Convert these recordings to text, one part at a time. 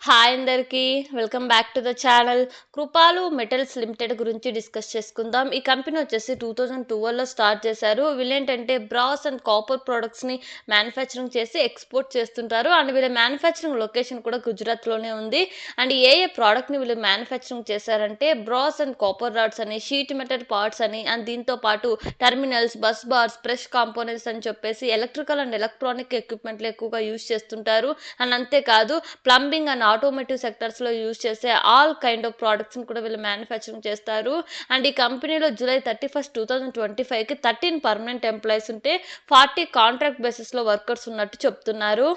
Hi అందరికీ welcome back to the channel. Kripalu metals limited గురించి discuss చేసుకుందాం. ఈ కంపెనీ వచ్చేసి 2012లో స్టార్ట్ చేశారు. వీళ్ళేంటంటే బ్రాస్ అండ్ కాపర్ ప్రొడక్ట్స్ని మ్యానుఫ్యాక్చరింగ్ చేసి ఎక్స్పోర్ట్ చేస్తుంటారు. అండ్ వీళ్ళ మ్యానుఫ్యాక్చరింగ్ లొకేషన్ కూడా గుజరాత్లోనే ఉంది. అండ్ ఏ ప్రోడక్ట్ని వీళ్ళు మ్యానుఫ్యాక్చరింగ్ చేశారంటే బ్రాస్ అండ్ కాపర్ రాడ్స్ అని, షీట్ మెటల్ పార్ట్స్ అని, అండ్ దీంతో పాటు terminals, bus bars, press components అని చెప్పేసి ఎలక్ట్రికల్ అండ్ ఎలక్ట్రానిక్ ఎక్విప్మెంట్లు ఎక్కువగా యూజ్ చేస్తుంటారు. అండ్ అంతేకాదు ప్లంబింగ్ అండ్ ఆటోమేటివ్ సెక్టర్స్లో యూజ్ చేసే ఆల్ కైండ్ ఆఫ్ ప్రోడక్ట్స్ని కూడా వీళ్ళు మ్యానుఫ్యాక్చరింగ్ చేస్తారు. అండ్ ఈ కంపెనీలో జూలై 31, 2025కి 13 పర్మనెంట్ ఎంప్లాయీస్ ఉంటే 40 కాంట్రాక్ట్ బేసిస్లో వర్కర్స్ ఉన్నట్టు చెప్తున్నారు.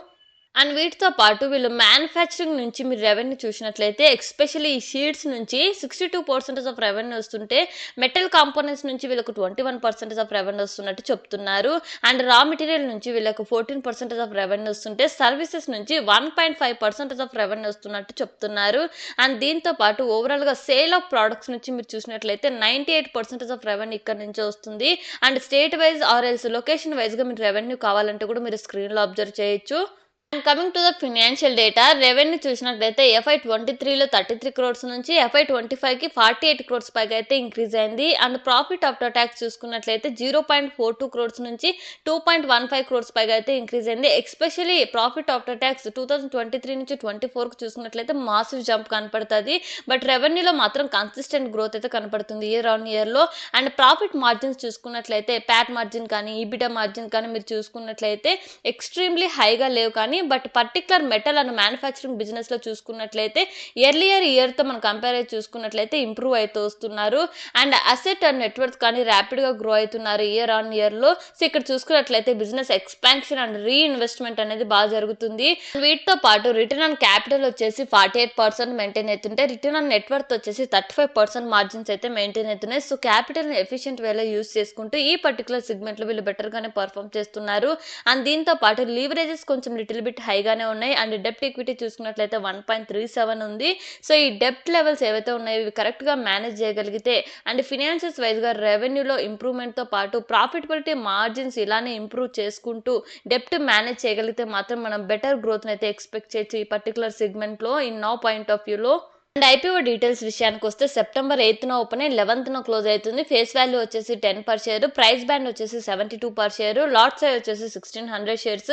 అండ్ వీటితో పాటు వీళ్ళు మ్యానుఫ్యాక్చరింగ్ నుంచి మీరు రెవెన్యూ చూసినట్లయితే ఎస్పెషల్లీ ఈ షీట్స్ నుంచి 62% ఆఫ్ రెవెన్యూ వస్తుంటే మెటల్ కాంపోనెంట్స్ నుంచి వీళ్ళకు 21% ఆఫ్ రెవెన్యూ వస్తున్నట్టు చెప్తున్నారు. అండ్ రా మెటీరియల్ నుంచి వీళ్ళకు 14% ఆఫ్ రెవెన్యూ వస్తుంటే సర్వీసెస్ నుంచి 1.5% ఆఫ్ రెవెన్యూ వస్తున్నట్టు చెప్తున్నారు. అండ్ దీంతో పాటు ఓవరాల్గా సేల్ ఆఫ్ ప్రోడక్ట్స్ నుంచి మీరు చూసినట్లయితే 98% ఆఫ్ రెవెన్యూ ఇక్కడ నుంచి వస్తుంది. And state wise or else location వైజ్గా మీరు రెవెన్యూ కావాలంటే కూడా మీరు స్క్రీన్లో అబ్జర్వ్ చేయొచ్చు. And coming to the financial data, revenue చూసినట్లయితే FY23లో 33 crores నుంచి FY25కి 48 crores పైగా అయితే ఇంక్రీజ్ అయింది. అండ్ ప్రాఫిట్ ఆఫ్టర్ ట్యాక్స్ చూసుకున్నట్లయితే 0.42 crores నుంచి 2.15 crores పైగా అయితే ఇంక్రీజ్ అయింది. ఎస్పెషల్లీ ప్రాఫిట్ ఆఫ్టర్ ట్యాక్స్ 2023 నుంచి 24కి చూసుకున్నట్లయితే మాసివ్ జంప్ కనపడుతుంది. బట్ రెవెన్యూలో మాత్రం కన్సిస్టెంట్ గ్రోత్ అయితే కనపడుతుంది ఇయర్ ఆన్ ఇయర్లో. అండ్ ప్రాఫిట్ మార్జిన్స్ చూసుకున్నట్లయితే ప్యాట్ మార్జిన్ కానీ ఈబిటా మార్జిన్ కానీ మీరు చూసుకున్నట్లయితే ఎక్స్ట్రీమ్లీ హైగా లేవు, కానీ but particular metal and manufacturing బిజినెస్లో చూసుకున్నట్లయితే ఇయర్తో మనం కంపేర్ అయ్యి చూసుకున్నట్లయితే ఇంప్రూవ్ అవుతూ వస్తున్నారు. అండ్ అసెట్ అండ్ నెట్వర్క్ కానీ ర్యాపిడ్గా గ్రో అవుతున్నారు ఇయర్ ఆన్ ఇయర్లో. సో ఇక్కడ చూసుకున్నట్లయితే బిజినెస్ ఎక్స్పాన్షన్ అండ్ రీఇన్వెస్ట్మెంట్ అనేది బాగా జరుగుతుంది. వీటితో పాటు రిటర్న్ ఆన్ క్యాపిటల్ వచ్చేసి 48% మెయింటైన్ అవుతుంటే రిటర్న్ ఆన్ నెట్వర్క్ వచ్చేసి 35% మార్జిన్స్ అయితే మెయింటైన్ అవుతున్నాయి. సో క్యాపిటల్ ఎఫిషియెంట్ వేలో యూస్ చేసుకుంటూ ఈ పర్టికులర్ సెగ్మెంట్లో వీళ్ళు బెటర్గానే పర్ఫామ్ చేస్తున్నారు. అండ్ దీంతో పాటు లీవరేజెస్ కొంచెం లిటిల్ బిట్ హైగానే ఉన్నాయి. అండ్ డెప్ట్ ఈక్విటీ చూసుకున్నట్లయితే 1.37 ఉంది. సో ఈ డెప్ట్ లెవెల్స్ ఏవైతే ఉన్నాయో ఇవి కరెక్ట్గా మేనేజ్ చేయగలిగితే అండ్ ఫినాన్షియల్స్ వైజ్గా రెవెన్యూలో ఇంప్రూవ్మెంట్తో పాటు ప్రాఫిటబిలిటీ మార్జిన్స్ ఇలానే ఇంప్రూవ్ చేసుకుంటూ డెప్ట్ మేనేజ్ చేయగలిగితే మాత్రం మనం బెటర్ గ్రోత్ని అయితే ఎక్స్పెక్ట్ చేయొచ్చు ఈ పర్టికులర్ సెగ్మెంట్లో ఇన్ నా పాయింట్ ఆఫ్ వ్యూలో. అండ్ ఐపీఓ డీటెయిల్స్ విషయానికి వస్తే సెప్టెంబర్ 8న ఓపెన్ అయ్యి 11న క్లోజ్ అవుతుంది. ఫేస్ వాల్యూ వచ్చేసి 10 per share, ప్రైస్ బ్యాండ్ వచ్చేసి 72 per share, లాట్ సైజ్ వచ్చేసి 1600 shares.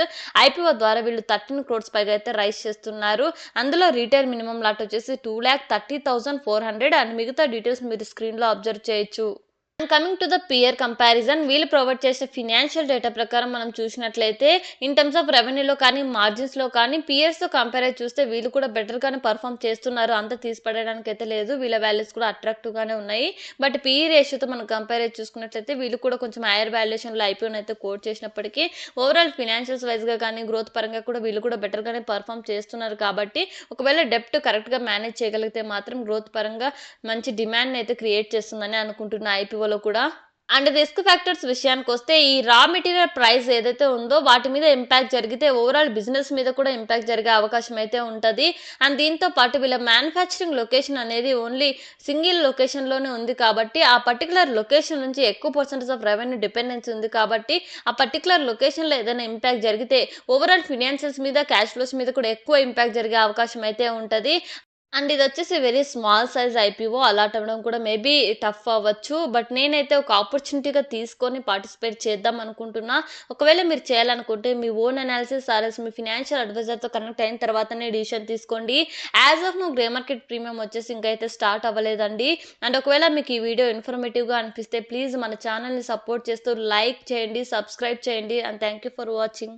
ఐపీఓ ద్వారా వీళ్ళు 13 crores పైగా అయితే రైజ్ చేస్తున్నారు. అందులో రీటైల్ మినిమం లాట్ వచ్చేసి 2,30,400 అండ్ మిగతా డీటెయిల్స్ మీరు స్క్రీన్లో అబ్జర్వ్ చేయొచ్చు. Coming to the peer comparison, వీళ్ళు ప్రొవైడ్ చేసే ఫినాన్షియల్ డేటా ప్రకారం మనం చూసినట్లయితే ఇన్ టర్మ్స్ ఆఫ్ రెవెన్యూలో కానీ మార్జిన్స్లో కానీ పియర్స్తో కంపేర్ అయ్యి చూస్తే వీళ్ళు కూడా బెటర్గానే పర్ఫామ్ చేస్తున్నారు. అంత తీసిపడడానికి అయితే లేదు, వీళ్ళ వాల్యూస్ కూడా అట్రాక్టివ్గానే ఉన్నాయి. బట్ పిఈ రేషియోతో మనం కంపేర్ అయ్యి చూసుకున్నట్లయితే వీళ్ళు కూడా కొంచెం హైయర్ వాల్యుయేషన్లో ఐపీఓని అయితే కోట్ చేసినప్పటికీ ఓవరాల్ ఫినాన్షియల్స్ వైజ్గా కానీ గ్రోత్ పరంగా కూడా వీళ్ళు కూడా బెటర్గానే పర్ఫామ్ చేస్తున్నారు. కాబట్టి ఒకవేళ డెప్ట్ కరెక్ట్గా మేనేజ్ చేయగలిగితే మాత్రం గ్రోత్ పరంగా మంచి డిమాండ్ని అయితే క్రియేట్ చేస్తుందని అనుకుంటున్న ఐపీఓలో కూడా. అండ్ రిస్క్ ఫ్యాక్టర్స్ విషయానికి వస్తే ఈ రా మెటీరియల్ ప్రైస్ ఏదైతే ఉందో వాటి మీద ఇంపాక్ట్ జరిగితే ఓవరాల్ బిజినెస్ మీద కూడా ఇంపాక్ట్ జరిగే అవకాశం అయితే ఉంటుంది. అండ్ దీంతో పాటు వీళ్ళ మ్యానుఫ్యాక్చరింగ్ లొకేషన్ అనేది ఓన్లీ సింగిల్ లొకేషన్లోనే ఉంది కాబట్టి ఆ పర్టికులర్ లొకేషన్ నుంచి ఎక్కువ పర్సెంటేజ్ ఆఫ్ రెవెన్యూ డిపెండెన్సీ ఉంది కాబట్టి ఆ పర్టికులర్ లొకేషన్లో ఏదైనా ఇంపాక్ట్ జరిగితే ఓవరాల్ ఫినాన్షియల్స్ మీద క్యాష్ ఫ్లోస్ మీద కూడా ఎక్కువ ఇంపాక్ట్ జరిగే అవకాశం అయితే ఉంటుంది. అండ్ ఇది వచ్చేసి very small size IPO, allot అవ్వడం కూడా మేబీ టఫ్ అవ్వచ్చు. బట్ నేనైతే ఒక ఆపర్చునిటీగా తీసుకొని పార్టిసిపేట్ చేద్దాం అనుకుంటున్నా. ఒకవేళ మీరు చేయాలనుకుంటే మీ ఓన్ అనాలిసిస్ ఆర్ఎల్స్ మీ ఫినాన్షియల్ అడ్వైజర్తో కనెక్ట్ అయిన తర్వాతనే డిసిషన్ తీసుకోండి. As of no grey market premium వచ్చేసి ఇంకైతే స్టార్ట్ అవ్వలేదండి. అండ్ ఒకవేళ మీకు ఈ వీడియో ఇన్ఫర్మేటివ్గా అనిపిస్తే ప్లీజ్ మన ఛానల్ని సపోర్ట్ చేస్తూ లైక్ చేయండి, సబ్స్క్రైబ్ చేయండి. And thank you for watching.